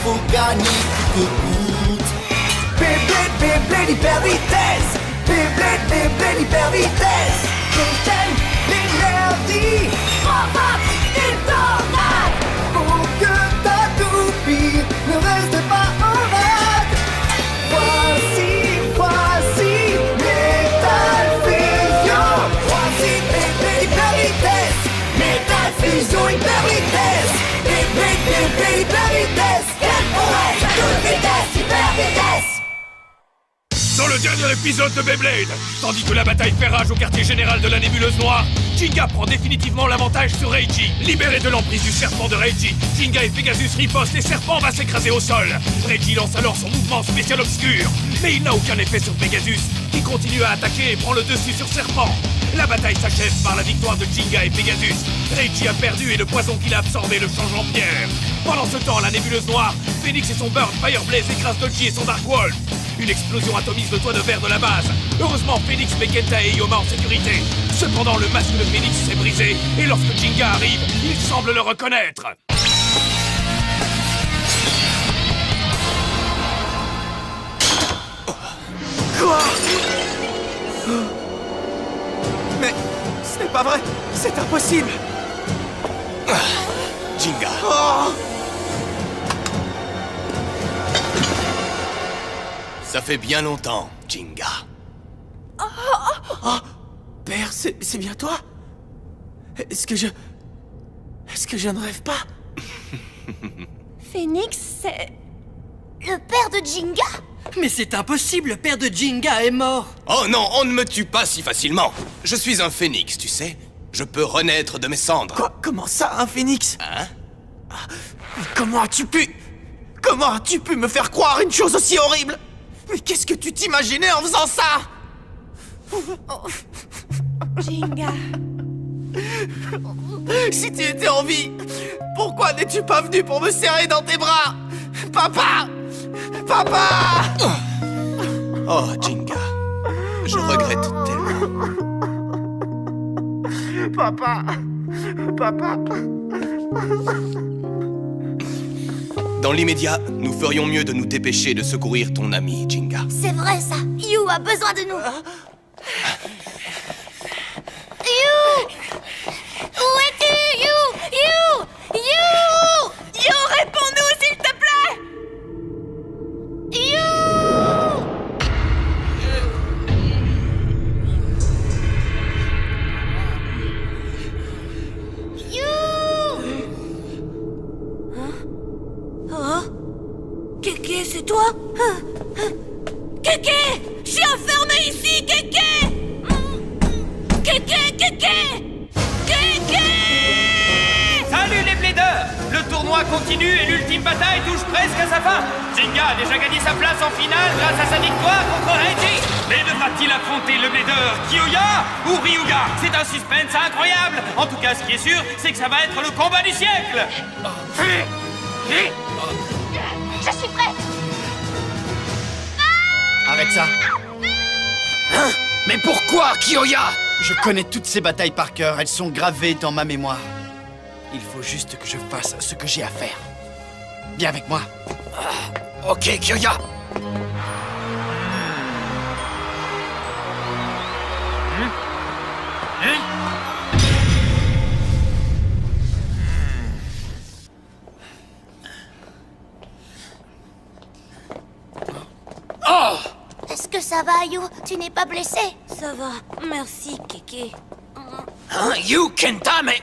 faut gagner coûte que coûte. Beyblade, Beyblade, hyper vitesse. Beyblade, Beyblade, hyper vitesse. Beyblade, l'énergie. Provoque une tornade. Pour que ta toupie ne reste pas en rade. Voici Metal Fusion. Voici Beyblade, hyper vitesse. Metal Fusion, hyper vitesse. Beyblade, Beyblade, hyper vitesse. Quelle prouesse, à toute vitesse, hyper vitesse. Dans le dernier épisode de Beyblade, tandis que la bataille fait rage au quartier général de la nébuleuse noire, Jinga prend définitivement l'avantage sur Reiji. Libéré de l'emprise du serpent de Reiji, Jinga et Pegasus ripostent et Serpent va s'écraser au sol. Reiji lance alors son mouvement spécial obscur, mais il n'a aucun effet sur Pegasus, qui continue à attaquer et prend le dessus sur Serpent. La bataille s'achève par la victoire de Jinga et Pegasus. Reiji a perdu et le poison qu'il a absorbé le change en pierre. Pendant ce temps, la nébuleuse noire, Phoenix et son Bird Fireblaze écrasent Dodgy et son Dark Wolf. Une explosion atomise le toit de verre de la base. Heureusement, Phoenix met Kenta et Yoma en sécurité. Cependant, le masque de Phoenix s'est brisé, et lorsque Jinga arrive, il semble le reconnaître. Quoi? Mais ce n'est pas vrai! C'est impossible! Jinga. Oh! Ça fait bien longtemps, Jinga. Oh! Père, c'est bien toi? Est-ce que je ne rêve pas? Phoenix, c'est... le père de Jinga? Mais c'est impossible, le père de Jinga est mort. Oh non, on ne me tue pas si facilement. Je suis un phénix, tu sais. Je peux renaître de mes cendres. Quoi? Comment ça, un phénix? Hein? Mais comment as-tu pu... Comment as-tu pu me faire croire une chose aussi horrible? Mais qu'est-ce que tu t'imaginais en faisant ça? Jinga... Si tu étais en vie, pourquoi n'es-tu pas venu pour me serrer dans tes bras? Papa! Papa! Oh, Jinga. Je regrette tellement. Papa! Papa! Dans l'immédiat, nous ferions mieux de nous dépêcher de secourir ton ami, Jinga. C'est vrai ça, You a besoin de nous. You! Où es-tu, You? You, réponds-nous s'il te plaît! You! Kéké, c'est toi? Kéké! Je suis enfermé ici, Kéké! Kéké! Salut les plaideurs! Le tournoi continue et l'ultime bataille touche presque à sa fin. Jinga a déjà gagné sa place en finale grâce à sa victoire contre Reiji. Mais devra-t-il affronter le plaideur Kiyoya ou Ryuga? C'est un suspense incroyable. En tout cas, ce qui est sûr, c'est que ça va être le combat du siècle. Je suis prête! Arrête ça. Hein? Mais pourquoi, Kiyoya? Je connais toutes ces batailles par cœur, elles sont gravées dans ma mémoire. Il faut juste que je fasse ce que j'ai à faire. Viens avec moi. Ok, Kiyoya. Oh! Est-ce que ça va, You? Tu n'es pas blessé? Ça va, merci, Kéké. Hein, You, Kenta, mais...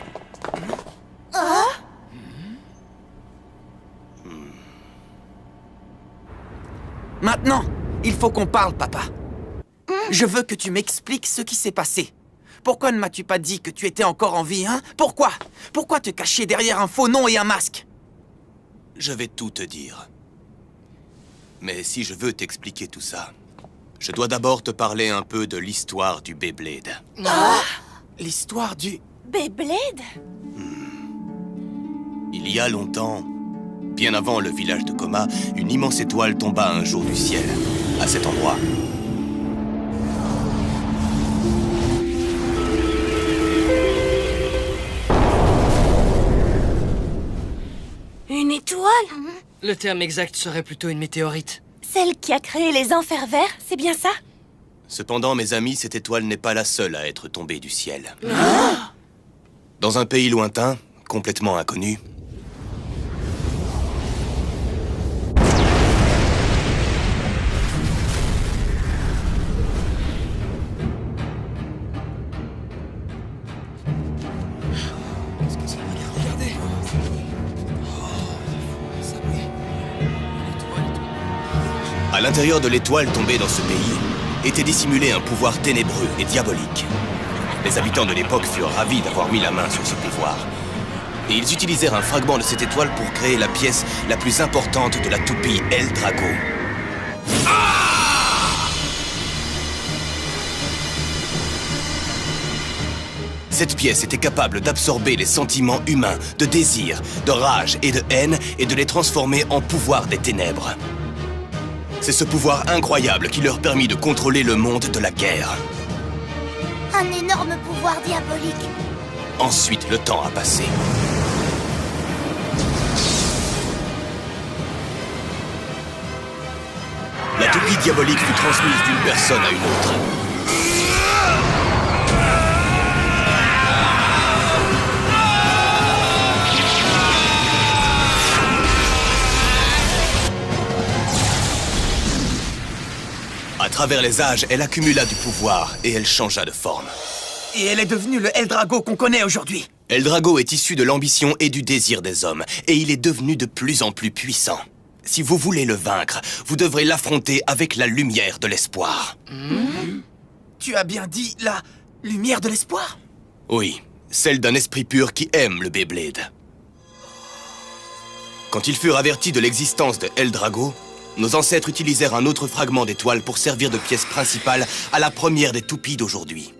Maintenant, il faut qu'on parle, papa. Je veux que tu m'expliques ce qui s'est passé. Pourquoi ne m'as-tu pas dit que tu étais encore en vie, hein? Pourquoi? Pourquoi te cacher derrière un faux nom et un masque? Je vais tout te dire. Mais si je veux t'expliquer tout ça, je dois d'abord te parler un peu de l'histoire du Beyblade. L'histoire du... Beyblade? Il y a longtemps, bien avant le village de Koma, une immense étoile tomba un jour du ciel, à cet endroit. Une étoile? Le terme exact serait plutôt une météorite. Celle qui a créé les enfers verts, c'est bien ça? Cependant, mes amis, cette étoile n'est pas la seule à être tombée du ciel. Dans un pays lointain, complètement inconnu, à l'intérieur de l'étoile tombée dans ce pays, était dissimulé un pouvoir ténébreux et diabolique. Les habitants de l'époque furent ravis d'avoir mis la main sur ce pouvoir. Et ils utilisèrent un fragment de cette étoile pour créer la pièce la plus importante de la toupie Eldrago. Cette pièce était capable d'absorber les sentiments humains, de désir, de rage et de haine, et de les transformer en pouvoir des ténèbres. C'est ce pouvoir incroyable qui leur permit de contrôler le monde de la guerre. Un énorme pouvoir diabolique. Ensuite, le temps a passé. La toupie diabolique fut transmise d'une personne à une autre. À travers les âges, elle accumula du pouvoir et elle changea de forme. Et elle est devenue le Eldrago qu'on connaît aujourd'hui. Eldrago est issu de l'ambition et du désir des hommes, et il est devenu de plus en plus puissant. Si vous voulez le vaincre, vous devrez l'affronter avec la lumière de l'espoir. Tu as bien dit la lumière de l'espoir? Oui, celle d'un esprit pur qui aime le Beyblade. Quand ils furent avertis de l'existence de Eldrago, nos ancêtres utilisèrent un autre fragment d'étoile pour servir de pièce principale à la première des toupies d'aujourd'hui.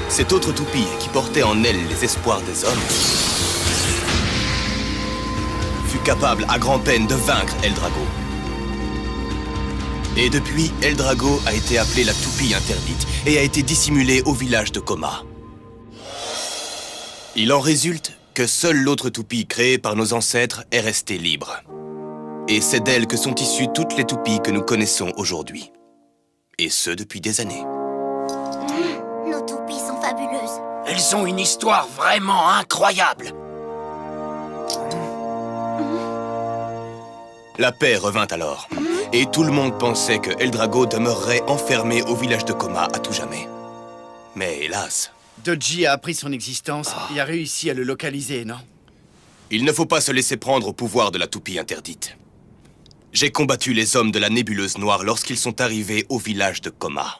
Cette autre toupie, qui portait en elle les espoirs des hommes, fut capable à grand-peine de vaincre Eldrago. Et depuis, Eldrago a été appelée la toupie interdite et a été dissimulée au village de Koma. Il en résulte que seule l'autre toupie créée par nos ancêtres est restée libre. Et c'est d'elle que sont issues toutes les toupies que nous connaissons aujourd'hui. Et ce, depuis des années. Nos toupies sont fabuleuses. Elles ont une histoire vraiment incroyable. La paix revint alors. Et tout le monde pensait que Eldrago demeurerait enfermé au village de Koma à tout jamais. Mais hélas... Dodgy a appris son existence et a réussi à le localiser, non? Il ne faut pas se laisser prendre au pouvoir de la toupie interdite. J'ai combattu les hommes de la nébuleuse noire lorsqu'ils sont arrivés au village de Koma.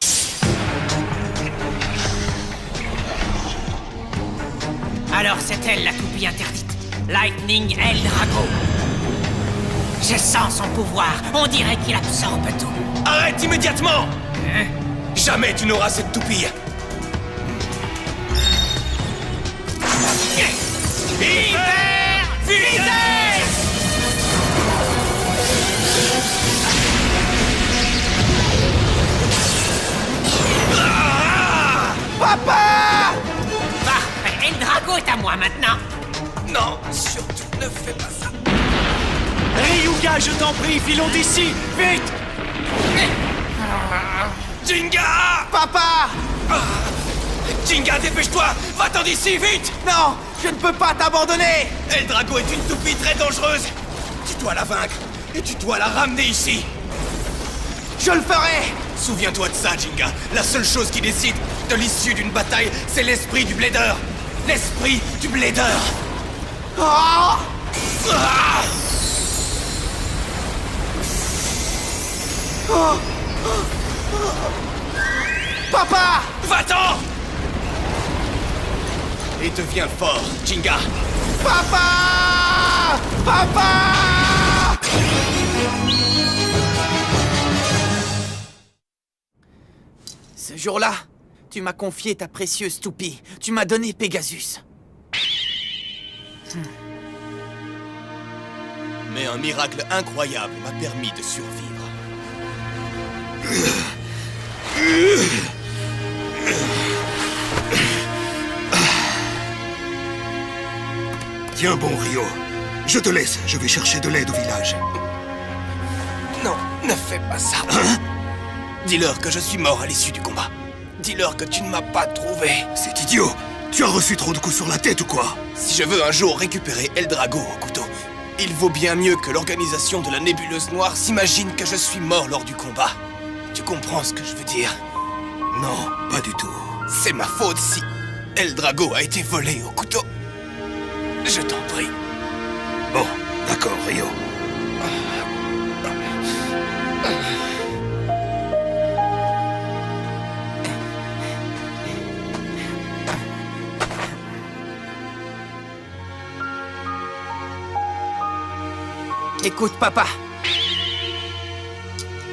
Alors c'est elle la toupie interdite. Lightning Eldrago. Je sens son pouvoir. On dirait qu'il absorbe tout. Arrête immédiatement! Jamais tu n'auras cette toupie! Hyper vitesse! Papa! Parfait, Eldrago est à moi maintenant. Non, surtout ne fais pas ça! Ryuga, je t'en prie, filons d'ici! Vite! Jinga! Papa! Jinga, dépêche-toi! Va-t'en d'ici, vite! Non! Je ne peux pas t'abandonner! Eldrago est une toupie très dangereuse! Tu dois la vaincre et tu dois la ramener ici! Je le ferai! Souviens-toi de ça, Jinga. La seule chose qui décide de l'issue d'une bataille, c'est l'esprit du Blader! L'esprit du Blader! Oh! Ah! Papa! Va-t'en! Et deviens fort, Jinga! Papa! Papa! Ce jour-là, tu m'as confié ta précieuse toupie. Tu m'as donné Pegasus. Mais un miracle incroyable m'a permis de survivre. Tiens bon, Ryo. Je te laisse, je vais chercher de l'aide au village. Non, ne fais pas ça. Hein? Dis-leur que je suis mort à l'issue du combat. Dis-leur que tu ne m'as pas trouvé. C'est idiot. Tu as reçu trop de coups sur la tête ou quoi? Si je veux un jour récupérer Eldrago au couteau, il vaut bien mieux que l'organisation de la Nébuleuse Noire s'imagine que je suis mort lors du combat. Tu comprends ce que je veux dire? Non, pas du tout. C'est ma faute si Eldrago a été volé au couteau. Je t'en prie. Bon, d'accord, Ryo. Écoute, papa.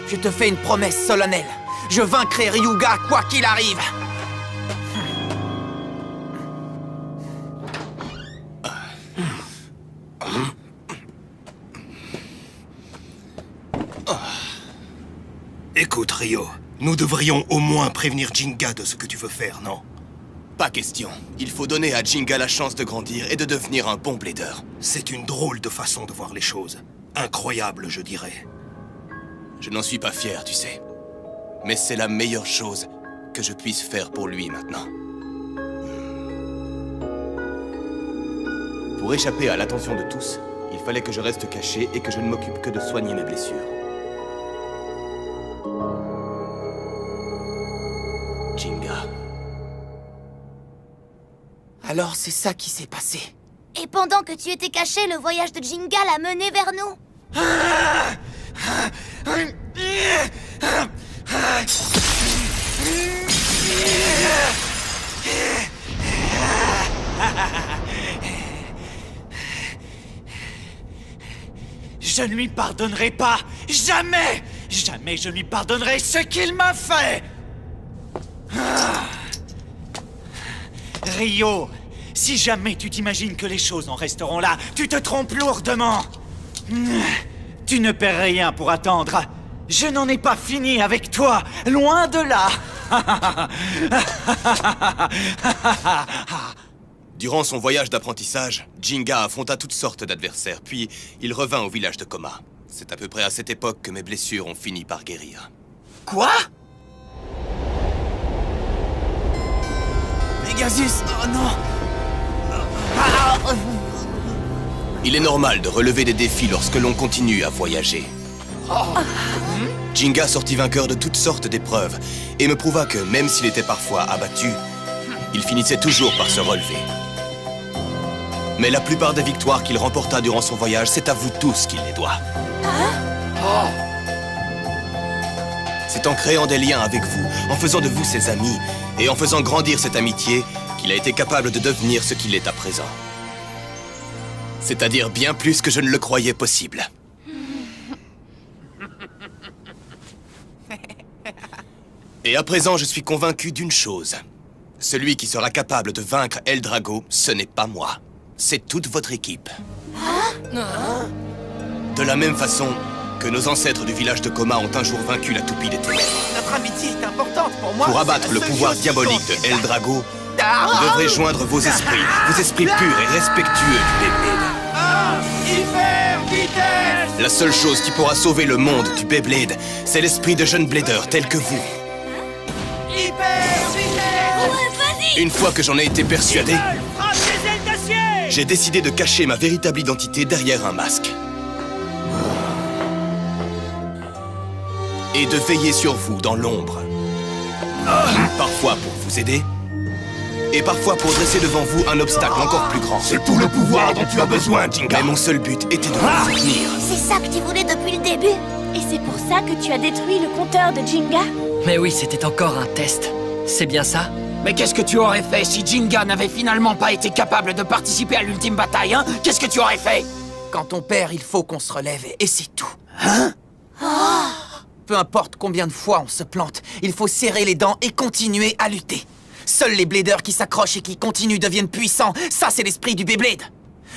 Je te fais une promesse solennelle. Je vaincrai Ryuga quoi qu'il arrive. Écoute, Ryo, nous devrions au moins prévenir Jinga de ce que tu veux faire, non? Pas question. Il faut donner à Jinga la chance de grandir et de devenir un bon blader. C'est une drôle de façon de voir les choses. Incroyable, je dirais. Je n'en suis pas fier, tu sais. Mais c'est la meilleure chose que je puisse faire pour lui maintenant. Pour échapper à l'attention de tous, il fallait que je reste caché et que je ne m'occupe que de soigner mes blessures. Jinga. Alors c'est ça qui s'est passé. Et pendant que tu étais caché, le voyage de Jinga l'a mené vers nous. Je ne lui pardonnerai pas. Jamais! Jamais je lui pardonnerai ce qu'il m'a fait! Ryo, si jamais tu t'imagines que les choses en resteront là, tu te trompes lourdement. Tu ne perds rien pour attendre. Je n'en ai pas fini avec toi, loin de là. Durant son voyage d'apprentissage, Jinga affronta toutes sortes d'adversaires, puis il revint au village de Koma. C'est à peu près à cette époque que mes blessures ont fini par guérir. Quoi? Pegasus, oh non! Il est normal de relever des défis lorsque l'on continue à voyager. Jinga sortit vainqueur de toutes sortes d'épreuves et me prouva que, même s'il était parfois abattu, il finissait toujours par se relever. Mais la plupart des victoires qu'il remporta durant son voyage, c'est à vous tous qu'il les doit. C'est en créant des liens avec vous, en faisant de vous ses amis, et en faisant grandir cette amitié, qu'il a été capable de devenir ce qu'il est à présent. C'est-à-dire bien plus que je ne le croyais possible. Et à présent, je suis convaincu d'une chose. Celui qui sera capable de vaincre Eldrago, ce n'est pas moi. C'est toute votre équipe. De la même façon que nos ancêtres du village de Koma ont un jour vaincu la toupie des ténèbres. Notre amitié est importante pour moi. Pour abattre le pouvoir diabolique de Eldrago, vous devrez joindre vos esprits purs et respectueux du Beyblade. Hyper vitesse! La seule chose qui pourra sauver le monde du Beyblade, c'est l'esprit de jeunes bladers tels que vous. Hyper vitesse! Une fois que j'en ai été persuadé, Frappe des ailes d'acier! j'ai décidé de cacher ma véritable identité derrière un masque. Et de veiller sur vous dans l'ombre. Parfois pour vous aider, et parfois pour dresser devant vous un obstacle encore plus grand. C'est tout le pouvoir dont tu as besoin, Jinga. Mais mon seul but était de vous soutenir. C'est ça que tu voulais depuis le début. Et c'est pour ça que tu as détruit le compteur de Jinga? Mais oui, c'était encore un test. C'est bien ça? Mais qu'est-ce que tu aurais fait si Jinga n'avait finalement pas été capable de participer à l'ultime bataille, hein? Qu'est-ce que tu aurais fait? Quand on perd, il faut qu'on se relève, et c'est tout. Peu importe combien de fois on se plante, il faut serrer les dents et continuer à lutter. Seuls les bladers qui s'accrochent et qui continuent deviennent puissants. Ça, c'est l'esprit du Beyblade.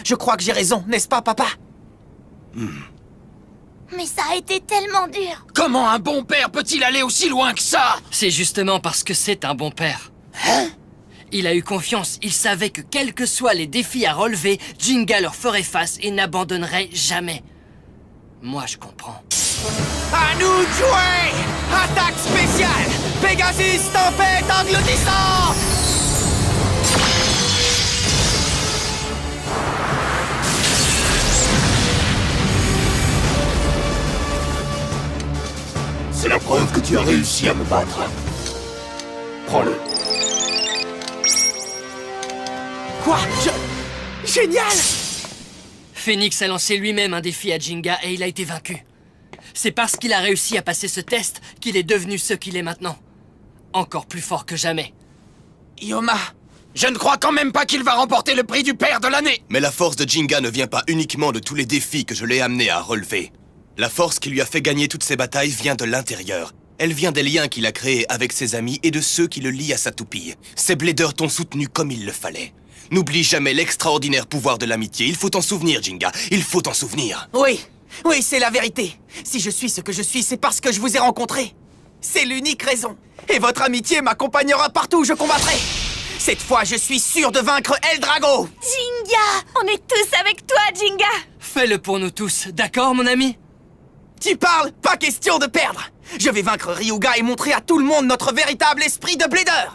Je crois que j'ai raison, n'est-ce pas, papa? Mais ça a été tellement dur. Comment un bon père peut-il aller aussi loin que ça? C'est justement parce que c'est un bon père. Il a eu confiance, il savait que quels que soient les défis à relever, Jinga leur ferait face et n'abandonnerait jamais. Moi, je comprends. À nous de jouer! Attaque spéciale! Pegasus tempête engloutissante! C'est la preuve que tu as réussi à me battre. Prends-le. Quoi? Génial! Phoenix a lancé lui-même un défi à Jinga et il a été vaincu. C'est parce qu'il a réussi à passer ce test qu'il est devenu ce qu'il est maintenant. Encore plus fort que jamais. Yoma, je ne crois quand même pas qu'il va remporter le prix du père de l'année! Mais la force de Jinga ne vient pas uniquement de tous les défis que je l'ai amené à relever. La force qui lui a fait gagner toutes ces batailles vient de l'intérieur. Elle vient des liens qu'il a créés avec ses amis et de ceux qui le lient à sa toupie. Ces Bladers t'ont soutenu comme il le fallait. N'oublie jamais l'extraordinaire pouvoir de l'amitié. Il faut t'en souvenir, Jinga. Il faut t'en souvenir. Oui, oui, c'est la vérité. Si je suis ce que je suis, c'est parce que je vous ai rencontré. C'est l'unique raison. Et votre amitié m'accompagnera partout où je combattrai. Cette fois, je suis sûr de vaincre Eldrago. Jinga! On est tous avec toi, Jinga! Fais-le pour nous tous, d'accord, mon ami? Tu parles? Pas question de perdre. Je vais vaincre Ryuga et montrer à tout le monde notre véritable esprit de Blader.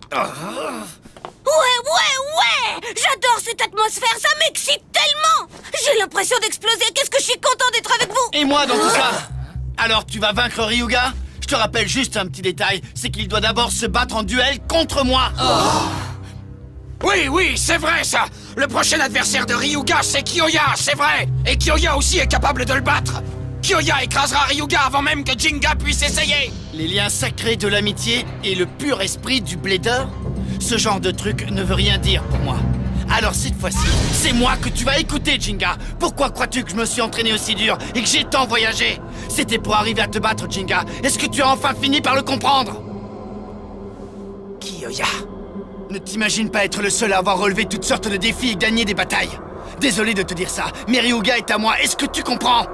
Ouais! J'adore cette atmosphère, ça m'excite tellement! J'ai l'impression d'exploser, qu'est-ce que je suis content d'être avec vous! Et moi dans tout ça? Alors tu vas vaincre Ryuga? Je te rappelle juste un petit détail, c'est qu'il doit d'abord se battre en duel contre moi. Oui, c'est vrai ça. Le prochain adversaire de Ryuga, c'est Kyoya, c'est vrai. Et Kyoya aussi est capable de le battre. Kyoya écrasera Ryuga avant même que Jinga puisse essayer. Les liens sacrés de l'amitié et le pur esprit du Blader? Ce genre de truc ne veut rien dire pour moi. Alors cette fois-ci, c'est moi que tu vas écouter, Jinga. Pourquoi crois-tu que je me suis entraîné aussi dur et que j'ai tant voyagé? C'était pour arriver à te battre, Jinga. Est-ce que tu as enfin fini par le comprendre? Kyoya. Ne t'imagine pas être le seul à avoir relevé toutes sortes de défis et gagné des batailles. Désolé de te dire ça, mais Ryuga est à moi, est-ce que tu comprends?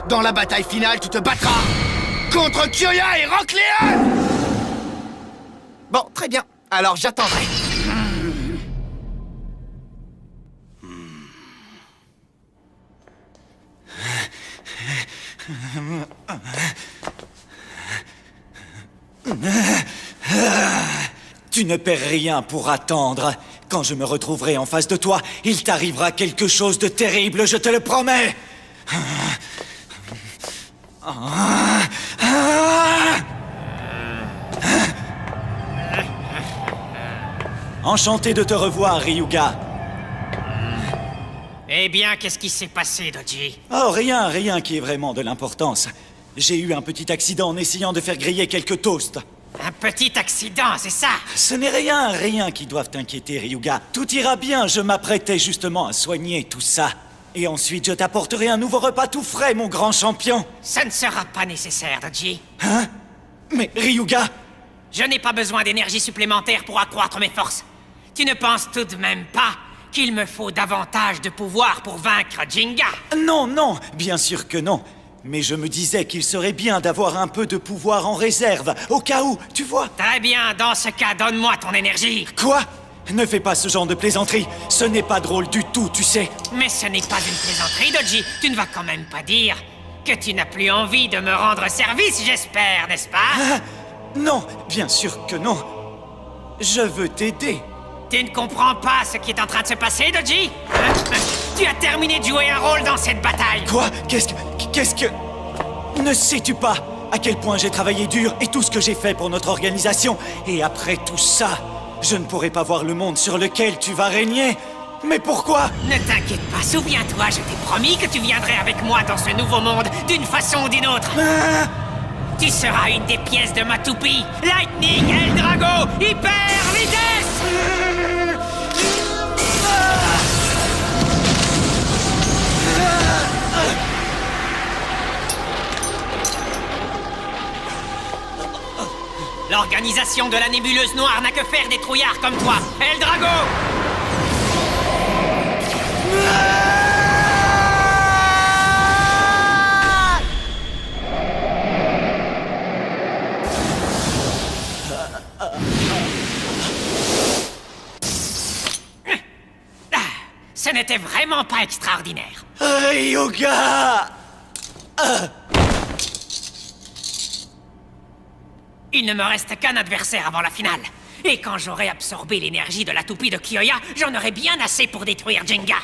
Dans la bataille finale, tu te battras contre Kyoya et Rock Leon! Bon, très bien. Alors j'attendrai. Tu ne perds rien pour attendre. Quand je me retrouverai en face de toi, il t'arrivera quelque chose de terrible, je te le promets. Enchanté de te revoir, Ryuga. Eh bien, qu'est-ce qui s'est passé, Doji? Oh, rien qui est vraiment de l'importance. J'ai eu un petit accident en essayant de faire griller quelques toasts. Un petit accident, c'est ça? Ce n'est rien qui doive t'inquiéter, Ryuga. Tout ira bien, je m'apprêtais justement à soigner tout ça. Et ensuite, je t'apporterai un nouveau repas tout frais, mon grand champion. Ça ne sera pas nécessaire, Doji. Hein? Mais Ryuga... Je n'ai pas besoin d'énergie supplémentaire pour accroître mes forces. Tu ne penses tout de même pas qu'il me faut davantage de pouvoir pour vaincre Jinga? Non, bien sûr que non. Mais je me disais qu'il serait bien d'avoir un peu de pouvoir en réserve, au cas où, tu vois. Très bien, dans ce cas, donne-moi ton énergie. Quoi? Ne fais pas ce genre de plaisanterie. Ce n'est pas drôle du tout, tu sais. Mais ce n'est pas une plaisanterie, Doji. Tu ne vas quand même pas dire que tu n'as plus envie de me rendre service, j'espère, n'est-ce pas? Non, bien sûr que non. Je veux t'aider. Tu ne comprends pas ce qui est en train de se passer, Doji? Hein? Tu as terminé de jouer un rôle dans cette bataille. Quoi? Qu'est-ce que... Ne sais-tu pas à quel point j'ai travaillé dur et tout ce que j'ai fait pour notre organisation? Et après tout ça, je ne pourrai pas voir le monde sur lequel tu vas régner. Mais pourquoi? Ne t'inquiète pas, souviens-toi, je t'ai promis que tu viendrais avec moi dans ce nouveau monde, d'une façon ou d'une autre. Tu seras une des pièces de ma toupie. Lightning, Eldrago, hyper vitesse! L'organisation de la nébuleuse noire n'a que faire des trouillards comme toi. Eldrago! Ce n'était vraiment pas extraordinaire. Ryoga! Il ne me reste qu'un adversaire avant la finale. Et quand j'aurai absorbé l'énergie de la toupie de Kyoya, j'en aurai bien assez pour détruire Jenga.